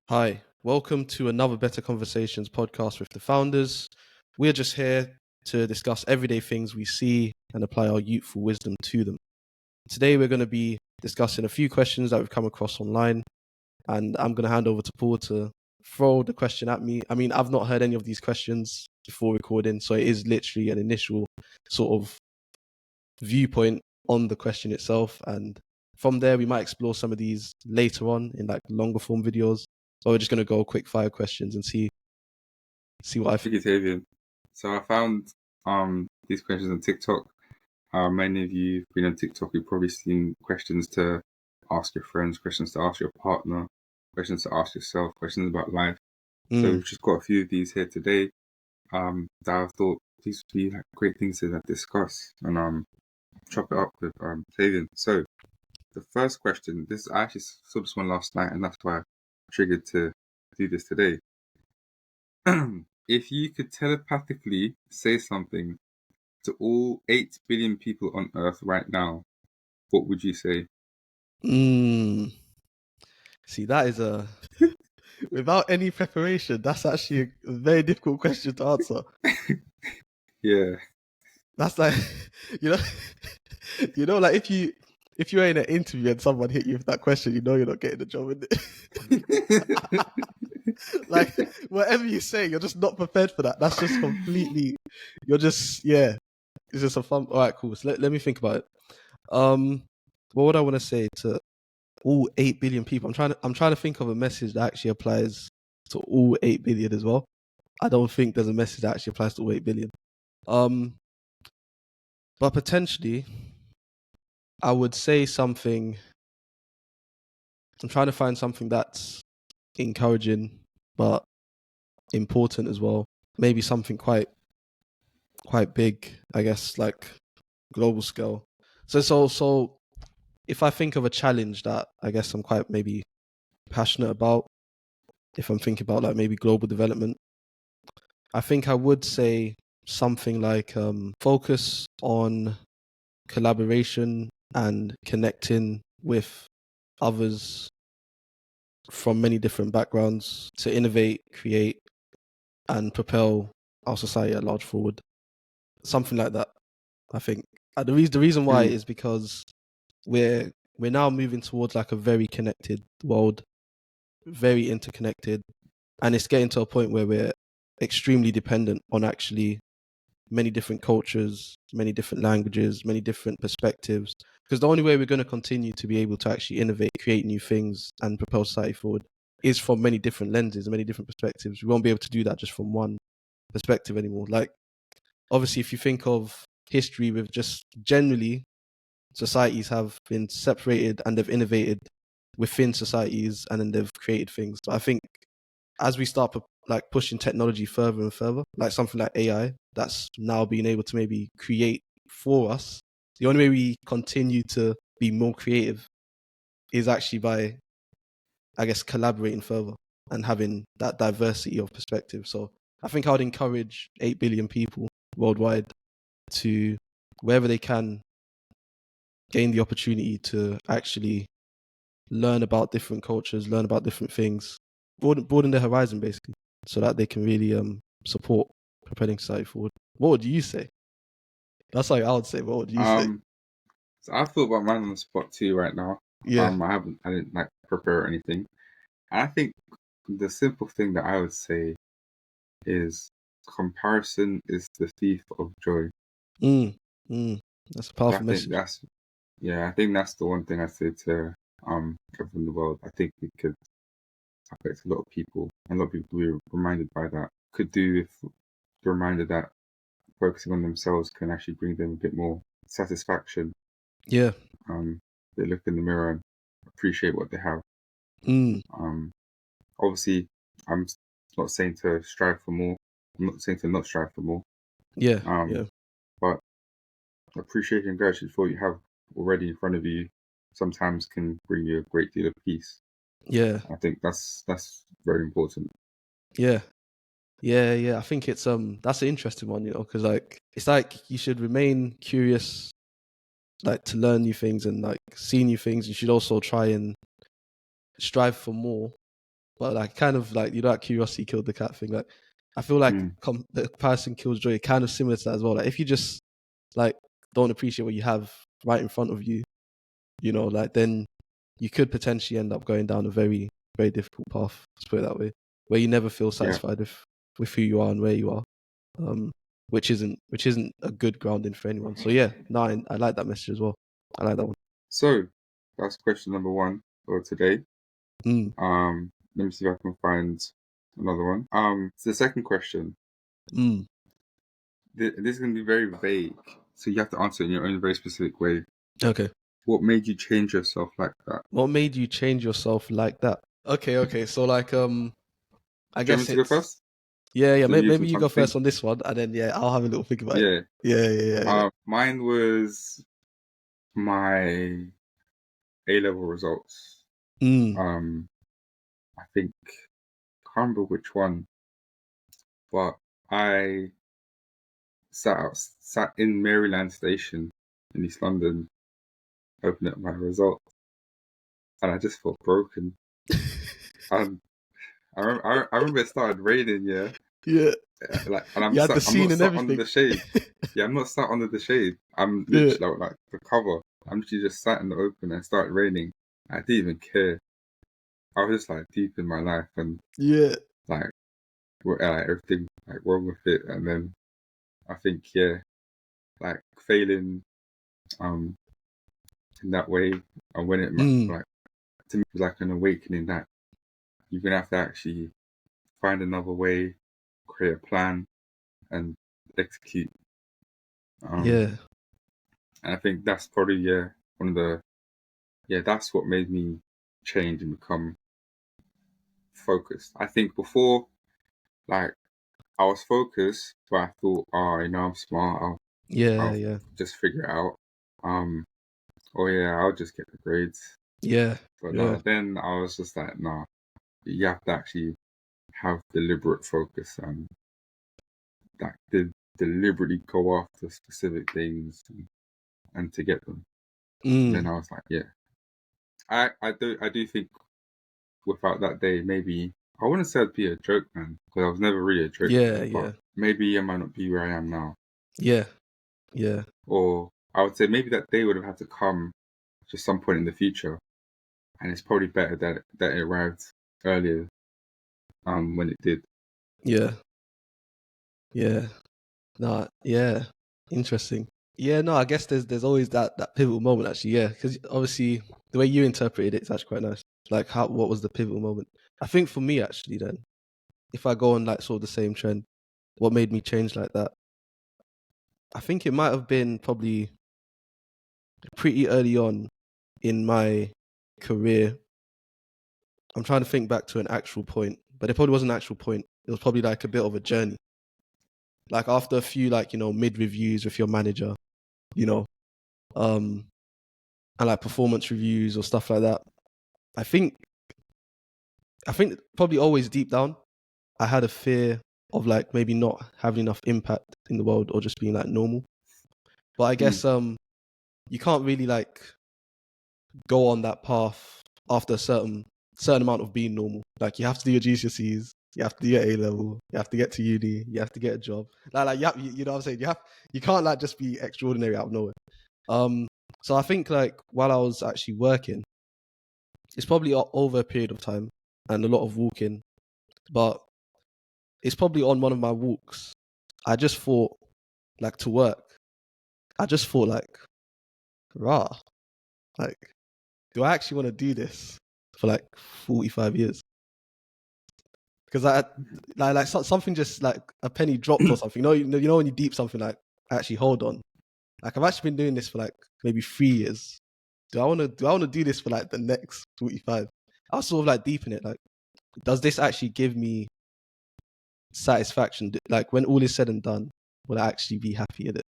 Hi, welcome to another Better Conversations podcast with the founders. We're just here to discuss everyday things we see and apply our youthful wisdom to them. Today, we're going to be discussing a few questions that we've come across online, and I'm going to hand over to Paul to throw the question at me. I mean, I've not heard any of these questions before recording, so it is literally an initial sort of viewpoint on the question itself. And from there, we might explore some of these later on in like longer form videos. So we're just going to go quick fire questions and see what I Thank you, Tavian. So I found these questions on TikTok. Many of you have been on TikTok, you've probably seen questions to ask your friends, questions to ask your partner, questions to ask yourself, questions about life. So we've just got a few of these here today that I thought these would be like great things to discuss and chop it up with Tavian. So the first question, I actually saw this one last night and that's why I triggered to do this today. If you could telepathically say something to all 8 billion people on Earth right now, what would you say? See, that is without any preparation, that's actually a very difficult question to answer. Yeah. That's like, you know, like if you're in an interview and someone hit you with that question, you know you're not getting the job, innit? Like whatever you say, you're just not prepared for that. That's just completely. You're just it's just a fun. All right, cool. So let me think about it. What would I want to say to all 8 billion people? I'm trying to think of a message that actually applies to all 8 billion as well. I don't think there's a message that actually applies to all 8 billion. But potentially, I would say something. I'm trying to find something that's encouraging but important as well. Maybe something quite big, I guess, like global scale. So if I think of a challenge that I guess I'm quite maybe passionate about, if I'm thinking about like maybe global development, I think I would say something like focus on collaboration and connecting with others from many different backgrounds to innovate, create, and propel our society at large forward. Something like that, I think. The reason why is because we're now moving towards like a very connected world, very interconnected, and it's getting to a point where we're extremely dependent on actually many different cultures, many different languages, many different perspectives. Because the only way we're going to continue to be able to actually innovate, create new things, and propel society forward is from many different lenses, many different perspectives. We won't be able to do that just from one perspective anymore. Like, obviously, if you think of history with just generally, societies have been separated and they've innovated within societies and then they've created things. But I think as we start like pushing technology further and further, like something like AI, that's now being able to maybe create for us. The only way we continue to be more creative is actually by, I guess, collaborating further and having that diversity of perspective. So I think I would encourage 8 billion people worldwide to, wherever they can, gain the opportunity to actually learn about different cultures, learn about different things, broaden their horizon basically, so that they can really support propelling society forward. What would you say? That's like I would say. What would you say? So I thought about mine on the spot too right now. Yeah. I didn't like prepare anything. And I think the simple thing that I would say is comparison is the thief of joy. That's a powerful message. I think that's the one thing I say to everyone in the world. I think it could affect a lot of people. A lot of people will be reminded by that. Could do if the reminder that focusing on themselves can actually bring them a bit more satisfaction. Yeah. They look in the mirror and appreciate what they have. Obviously, I'm not saying to strive for more. I'm not saying to not strive for more. Yeah. But appreciation and gratitude for what you have already in front of you sometimes can bring you a great deal of peace. Yeah. I think that's very important. Yeah. I think it's that's an interesting one, because like it's like you should remain curious, like to learn new things and like see new things. You should also try and strive for more, but like kind of like that curiosity killed the cat thing. Like I feel like the comparison kills joy. Kind of similar to that as well. Like if you just like don't appreciate what you have right in front of you, like then you could potentially end up going down a very, very difficult path. Let's put it that way, where you never feel satisfied with who you are and where you are, which isn't a good grounding for anyone. So yeah, no, I like that message as well. I like that one. So that's question number 1 for today. Let me see if I can find another one. So the second question. This is going to be very vague, so you have to answer it in your own very specific way. Okay. What made you change yourself like that? What made you change yourself like that? Okay. So like, I guess to go first? Yeah. So maybe you go first on this one, and then I'll have a little think about it. Yeah. Mine was my A-level results. I think, can't remember which one, but I sat in Maryland Station in East London, opened up my results, and I just felt broken. I remember it started raining. Yeah. Like, and I'm not sat under the shade. Yeah, I'm not sat under the shade. I'm literally like the cover. I'm literally just sat in the open and it started raining. I didn't even care. I was just like deep in my life and like everything like wrong with it. And then I think like failing in that way, and when it like to me it was like an awakening that you're gonna have to actually find another way, create a plan, and execute. And I think that's probably one of the that's what made me change and become focused. I think before, like, I was focused, but I thought, I'm smart. I'll just figure it out. I'll just get the grades. But no, then I was just like, no, you have to actually have deliberate focus and like deliberately go after specific things and to get them. And then I was like, I do think without that day, maybe I wouldn't say I'd be a joke man, because I was never really a joke man, but maybe I might not be where I am now. Or I would say maybe that day would have had to come just some point in the future, and it's probably better that it arrived earlier when it did. Interesting. I guess there's always that pivotal moment actually, because obviously the way you interpreted it's actually quite nice. Like what was the pivotal moment? I think for me actually then, if I go on like sort of the same trend, what made me change like that, I think it might have been probably pretty early on in my career. I'm trying to think back to an actual point, but it probably wasn't an actual point. It was probably like a bit of a journey. Like after a few like, mid reviews with your manager, and like performance reviews or stuff like that. I think probably always deep down, I had a fear of like maybe not having enough impact in the world or just being like normal. But I guess you can't really like go on that path after a certain amount of being normal. Like you have to do your GCSEs, you have to do your A level, you have to get to uni, you have to get a job. Like you know what I'm saying? You can't like just be extraordinary out of nowhere. So I think like while I was actually working, it's probably over a period of time and a lot of walking, but it's probably on one of my walks. I just thought like to work. I just thought like, like, do I actually want to do this for like 45 years? Because I like something just like a penny dropped or something. You know when you deep something like actually hold on. Like I've actually been doing this for like maybe 3 years. Do I want to do this for like the next 45? I was sort of like deep in it. Like, does this actually give me satisfaction? Like when all is said and done, will I actually be happy in it?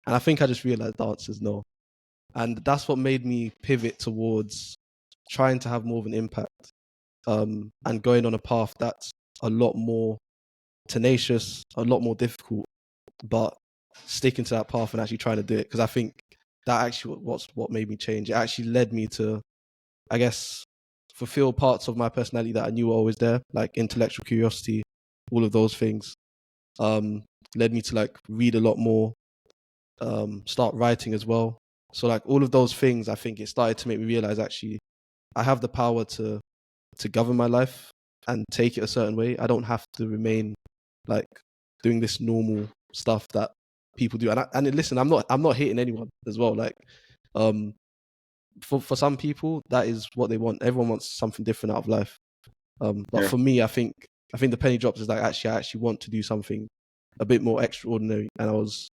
And I think I just realized the answer is no. And that's what made me pivot towards trying to have more of an impact, and going on a path that's a lot more tenacious, a lot more difficult, but sticking to that path and actually trying to do it. Because I think that actually what made me change. It actually led me to, I guess, fulfill parts of my personality that I knew were always there, like intellectual curiosity, all of those things. Led me to like read a lot more, start writing as well. So like all of those things, I think it started to make me realize actually I have the power to govern my life and take it a certain way. I don't have to remain like doing this normal stuff that people do. And listen, I'm not hating anyone as well. Like, for some people, that is what they want. Everyone wants something different out of life. But for me, I think the penny drops is like I actually want to do something a bit more extraordinary, and I was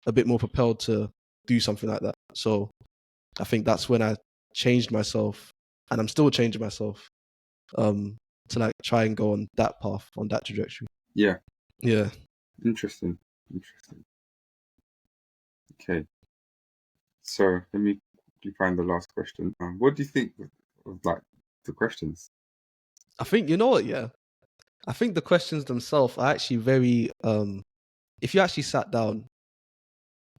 a bit more propelled to do something like that. So I think that's when I changed myself, and I'm still changing myself, to like try and go on that path, on that trajectory. Yeah. Yeah. Interesting. Okay. So let me find the last question. What do you think of like the questions? I think, you know what, yeah. I think the questions themselves are actually very if you actually sat down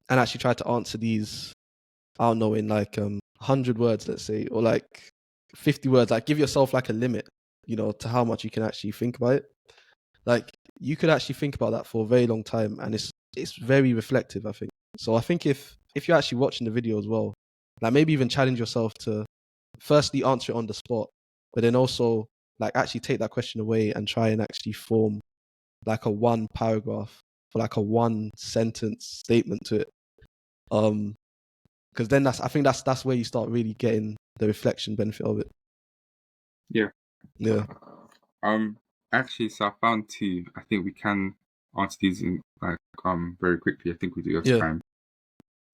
and actually tried to answer these, I don't know, in like 100 words, let's say, or like 50 words, like give yourself like a limit, you know, to how much you can actually think about it. Like you could actually think about that for a very long time, and it's very reflective, I think. So I think if you're actually watching the video as well, like maybe even challenge yourself to firstly answer it on the spot, but then also like actually take that question away and try and actually form like a one paragraph or like a one sentence statement to it. Because then I think that's where you start really getting the reflection benefit of it. Yeah. Yeah. Actually, so I found two. I think we can answer these in like very quickly. I think we do have time.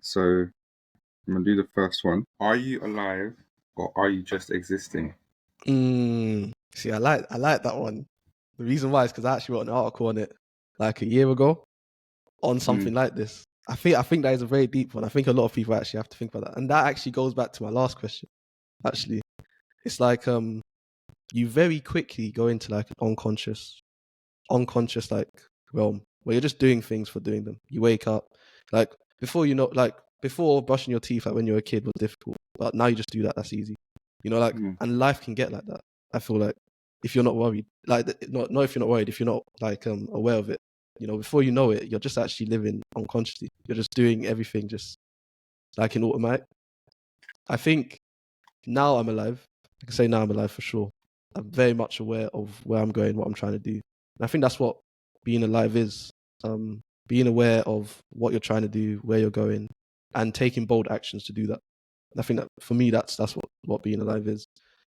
So I'm gonna do the first one. Are you alive or are you just existing? See, I like that one. The reason why is because I actually wrote an article on it like a year ago on something like this. I think that is a very deep one. I think a lot of people actually have to think about that, and that actually goes back to my last question. Actually, it's like you very quickly go into like an unconscious like realm where you're just doing things for doing them. You wake up, like before you know, like before brushing your teeth, like when you were a kid was difficult, but now you just do that. That's easy, you know. Like, and life can get like that. I feel like if you're not worried, like not if you're not worried, if you're not like aware of it, you know, before you know it, you're just actually living unconsciously. You're just doing everything just like in automatic. I think now I'm alive. I can say now I'm alive for sure. I'm very much aware of where I'm going, what I'm trying to do. And I think that's what being alive is. Being aware of what you're trying to do, where you're going, and taking bold actions to do that. And I think that for me, that's what being alive is.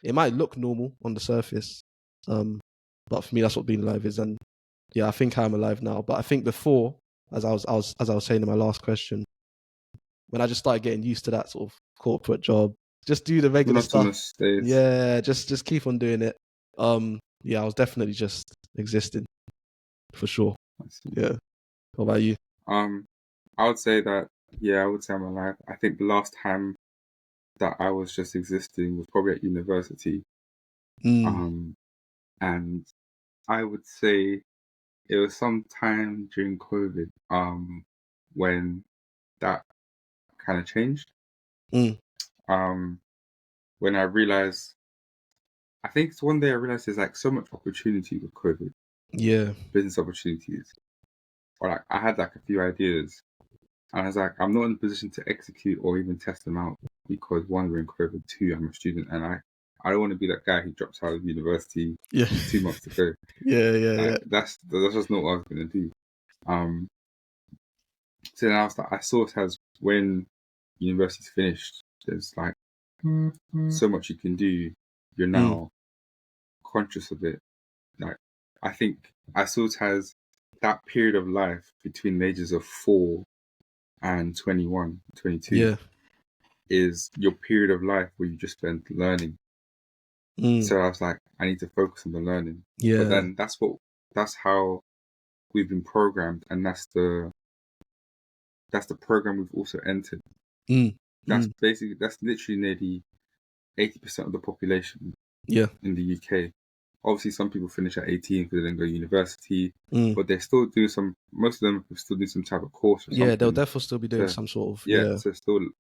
It might look normal on the surface, but for me, that's what being alive is. And yeah, I think I'm alive now. But I think before, as I was saying in my last question, when I just started getting used to that sort of corporate job, just do the regular stuff. Yeah, just keep on doing it. Yeah, I was definitely just existing for sure. Yeah. What about you? I would say that I would say I'm alive. I think the last time that I was just existing was probably at university. And I would say it was sometime during COVID, when that kind of changed. When I realized, I think it's one day I realized there's like so much opportunity with COVID. Yeah. Business opportunities. Or like I had like a few ideas, and I was like, I'm not in a position to execute or even test them out because one, we're in COVID, two, I'm a student, and I don't want to be that guy who drops out of university 2 months to go. Yeah. That's just not what I was gonna do. So then I saw it as when university's finished, there's like so much you can do. You're now conscious of it. Like I think I saw it as that period of life between the ages of 4 and 21, 22 is your period of life where you just spend learning. So I was like, I need to focus on the learning. But then that's how we've been programmed, and that's the program we've also entered. That's literally nearly 80% of the population in the UK. Obviously, some people finish at 18 because they then go to university, but they still do most of them still do some type of course or something. Yeah, they'll definitely still be doing some sort of, so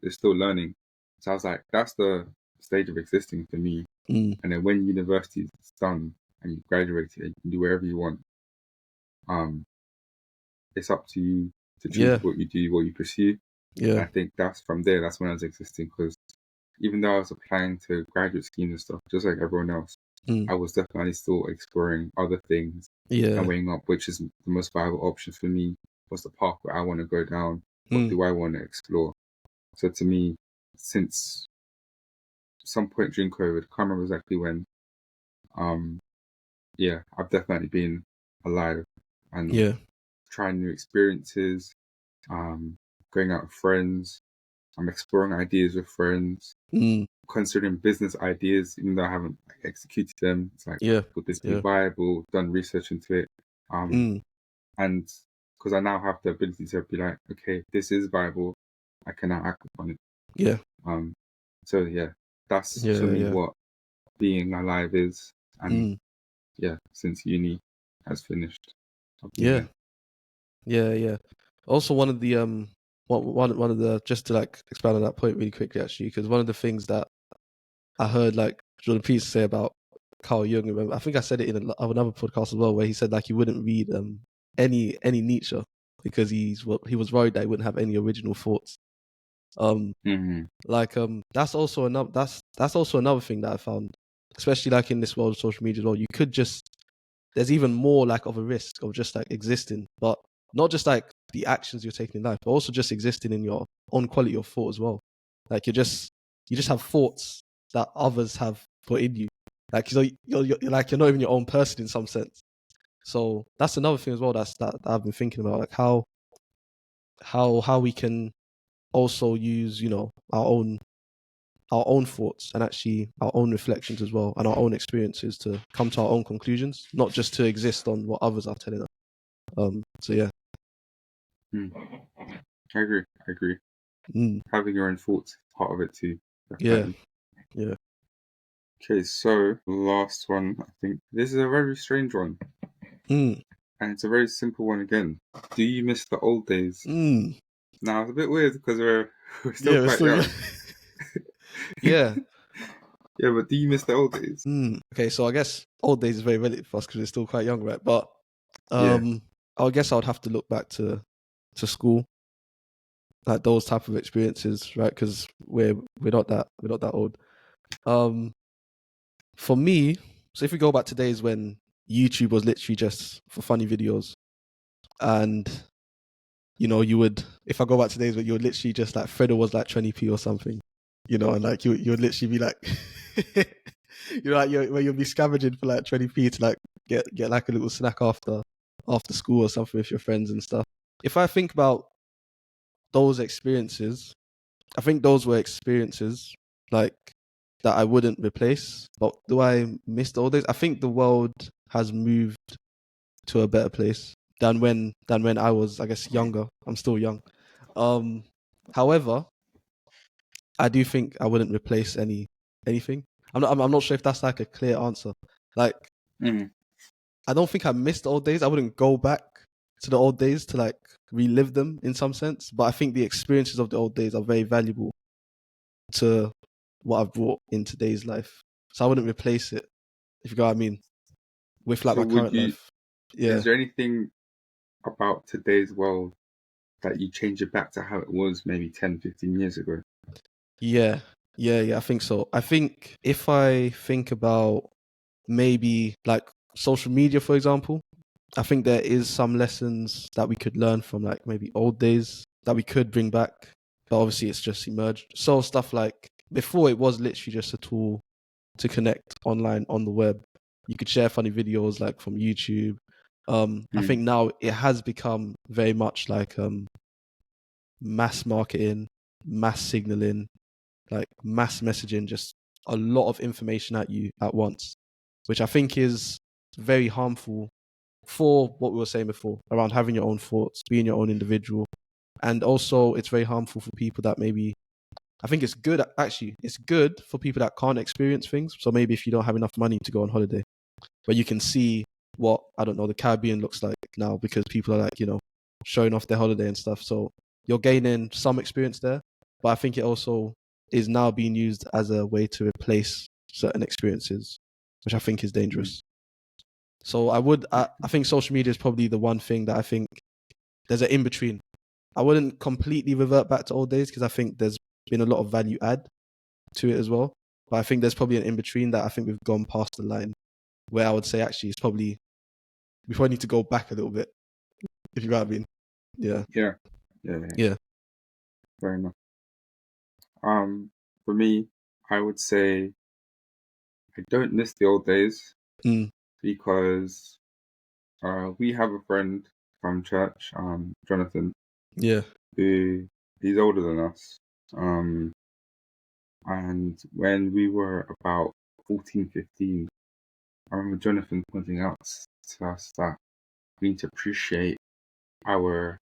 they're still learning. So I was like, that's the stage of existing for me. Mm. And then when university is done and you graduated, you can do whatever you want. It's up to you to choose Yeah. what you do, what you pursue. And Yeah. I think that's from there, that's when I was existing. Because even though I was applying to graduate schemes and stuff, just like everyone else, Mm. I was definitely still exploring other things Yeah. and weighing up which is the most viable option for me. What's the path that I want to go down? What Mm. do I want to explore? So to me, since some point during COVID, can't remember exactly when, yeah, I've definitely been alive and Yeah. trying new experiences, going out with friends. I'm exploring ideas with friends, Mm. considering business ideas, even though I haven't executed them. It's like, Yeah. would this be Yeah. viable? Done research into it. Mm. And because I now have the ability to be like, okay, this is viable, I can now act upon it. Yeah. So yeah, that's for Yeah. me Yeah. what being alive is. And Mm. yeah, since uni has finished, I've been Yeah. there. Yeah. Yeah. Also, one of the one of the, just to like expand on that point really quickly, actually, because one of the things that I heard like Jordan Peterson say about Carl Jung, remember, I think I said it in another podcast as well, where he said like he wouldn't read any Nietzsche because he was worried that he wouldn't have any original thoughts. Like that's also another thing that I found, especially like in this world of social media as well. You could just, there's even more like of a risk of just like existing, but not just like the actions you're taking in life, but also just existing in your own quality of thought as well. Like you just have thoughts that others have put in you. Like you're like, you're not even your own person in some sense. So that's another thing as well that I've been thinking about, like how we can also use, you know, our own thoughts and actually our own reflections as well and our own experiences to come to our own conclusions, not just to exist on what others are telling us. So yeah. I agree. Mm. Having your own thoughts is part of it too. Yeah. Definitely. Yeah. Okay, so last one, I think this is a very strange one, Mm. and it's a very simple one again. Do you miss the old days? Mm. Now it's a bit weird because we're still Yeah, we're quite still young. yeah. Yeah, but do you miss the old days? Okay, so I guess old days is very relative for us because we're still quite young, right? But Yeah. I guess I would have to look back to school, like those type of experiences, right? Because we're not that old. For me, so if we go back to days when YouTube was literally just for funny videos, and you know, you would, if I go back to days where you would literally just like Fredo was like 20p or something, you know, and like you would literally be like, you're like, where you'll be scavenging for like 20p to like get like a little snack after school or something with your friends and stuff. If I think about those experiences, I think those were experiences like that I wouldn't replace. But do I miss the old days? I think the world has moved to a better place than when I was, I guess, younger. I'm still young. However, I do think I wouldn't replace anything. I'm not sure if that's like a clear answer. Like, I don't think I miss the old days. I wouldn't go back to the old days to like relive them in some sense. But I think the experiences of the old days are very valuable to what I've brought in today's life. So I wouldn't replace it, if you know what I mean, with like So my would current you? life. Yeah. Is there anything about today's world that you change it back to how it was maybe 10, 15 years ago? Yeah. Yeah, I think so. I think if I think about maybe like social media, for example, I think there is some lessons that we could learn from like maybe old days that we could bring back. But obviously it's just emerged. So stuff like before, it was literally just a tool to connect online on the web. You could share funny videos like from YouTube. I think now it has become very much like mass marketing, mass signaling, like mass messaging, just a lot of information at you at once, which I think is very harmful for what we were saying before around having your own thoughts, being your own individual. And also it's very harmful for people that maybe, I think it's good, actually, it's good for people that can't experience things. So maybe if you don't have enough money to go on holiday, but you can see what, I don't know, the Caribbean looks like now because people are like, you know, showing off their holiday and stuff. So you're gaining some experience there. But I think it also is now being used as a way to replace certain experiences, which I think is dangerous. So I think social media is probably the one thing that I think there's an in between. I wouldn't completely revert back to old days because I think there's been a lot of value add to it as well. But I think there's probably an in between that I think we've gone past the line where I would say actually it's probably we probably need to go back a little bit, if you know what I mean. Yeah. Yeah. Fair enough. For me, I would say I don't miss the old days because we have a friend from church, Jonathan, Yeah. who he's older than us. And when we were about 14, 15, I remember Jonathan pointing out to us that we need to appreciate our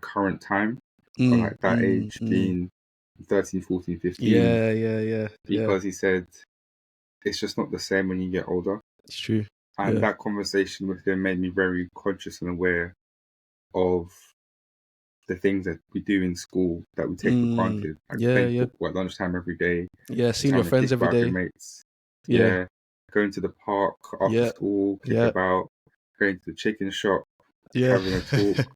current time, or like that age being 13, 14, 15. Yeah. Because he said it's just not the same when you get older. It's true. And that conversation with him made me very conscious and aware of the things that we do in school that we take for granted. Like playing football at lunchtime every day. Yeah, seeing your friends every day. Mates. Yeah. Going to the park after school, kick about, going to the chicken shop, having a talk.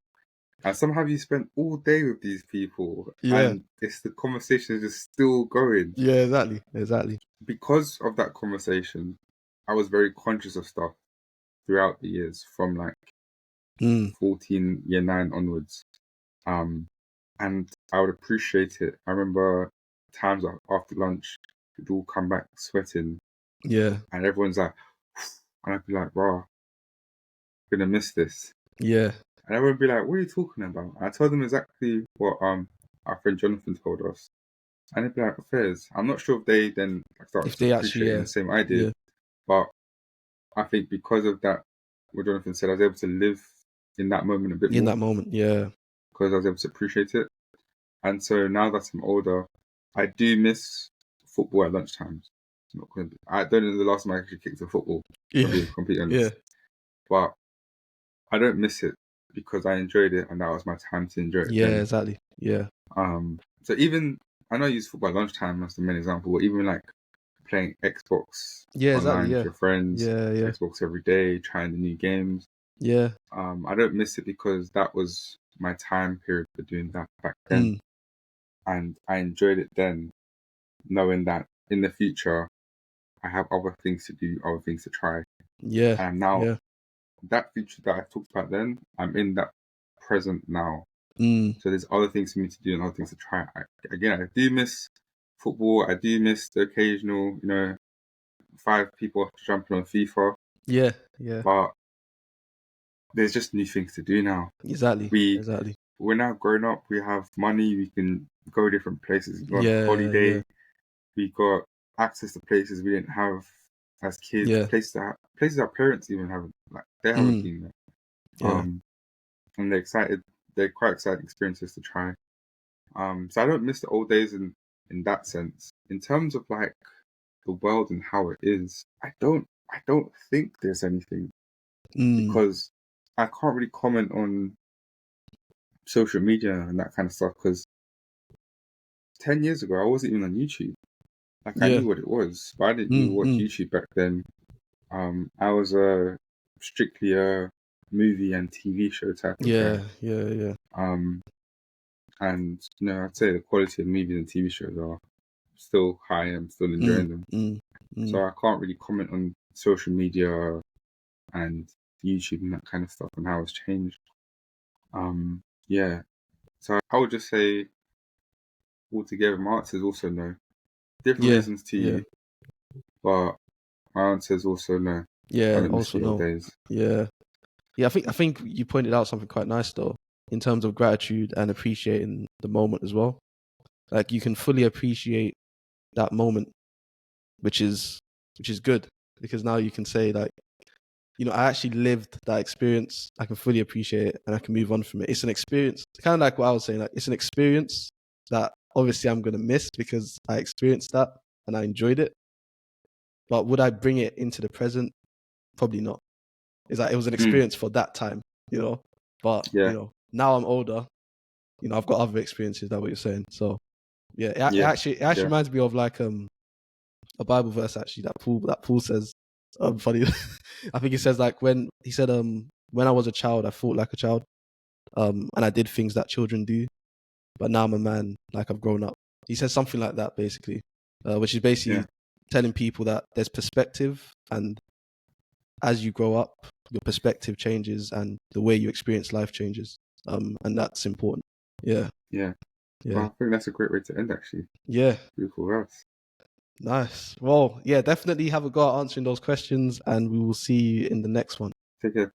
And somehow you spend all day with these people. And it's the conversation is just still going. Yeah, exactly. Because of that conversation, I was very conscious of stuff throughout the years from like 14, year 9 onwards. And I would appreciate it. I remember times after lunch, we'd all come back sweating. Yeah. And everyone's like, and I'd be like, wow, I'm gonna miss this. Yeah. And everyone would be like, what are you talking about? And I told them exactly what our friend Jonathan told us. And they'd be like, affairs. I'm not sure if they then started to appreciate the same idea. Yeah. But I think because of that, what Jonathan said, I was able to live in that moment a bit more. In that moment, yeah. Because I was able to appreciate it. And so now that I'm older, I do miss football at lunchtimes. I don't know the last time I actually kicked a football. To be completely honest. But I don't miss it because I enjoyed it and that was my time to enjoy it. Yeah, exactly. Yeah. So even I know I use football at lunchtime as the main example, but even like playing Xbox online with your friends, Xbox every day, trying the new games. Yeah. I don't miss it because that was my time period for doing that back then. And I enjoyed it then, knowing that in the future I have other things to do, other things to try. Yeah. And now that future that I talked about then, I'm in that present now. So there's other things for me to do and other things to try. I do miss football. I do miss the occasional, 5 people jumping on FIFA. Yeah. But there's just new things to do now. Exactly. We're now grown up. We have money. We can go different places. Go on holiday. Yeah. We got access to places we didn't have as kids. Yeah. Places our parents even haven't. Like they haven't been there. Yeah. And they're excited. They're quite exciting experiences to try. So I don't miss the old days in that sense. In terms of like the world and how it is, I don't think there's anything because I can't really comment on social media and that kind of stuff because 10 years ago I wasn't even on YouTube. Like I knew what it was, but I didn't even watch YouTube back then. I was strictly a movie and TV show type of guy. Yeah. And I'd say the quality of movies and TV shows are still high. I'm still enjoying them. So I can't really comment on social media and YouTube and that kind of stuff and how it's changed. So I would just say altogether my answer is also no. Different reasons to you, but my answer is also no. Yeah, also no. Days. Yeah. I think you pointed out something quite nice though, in terms of gratitude and appreciating the moment as well. Like you can fully appreciate that moment, which is good because now you can say like, I actually lived that experience. I can fully appreciate it and I can move on from it. It's an experience, kind of like what I was saying. Like it's an experience that obviously I'm gonna miss because I experienced that and I enjoyed it. But would I bring it into the present? Probably not. It's like it was an experience for that time, But now I'm older. I've got other experiences. That's what you're saying. So it actually reminds me of like a Bible verse actually that Paul says. Funny, I think he says like when he said when I was a child I thought like a child, and I did things that children do, but now I'm a man, like I've grown up. He says something like that basically, which is basically Yeah. telling people that there's perspective, and as you grow up, your perspective changes and the way you experience life changes, and that's important. Yeah, Yeah. yeah, Well, I think that's a great way to end, actually. yeah. Beautiful verse. Nice. Well, yeah, definitely have a go at answering those questions, and we will see you in the next one. Take care.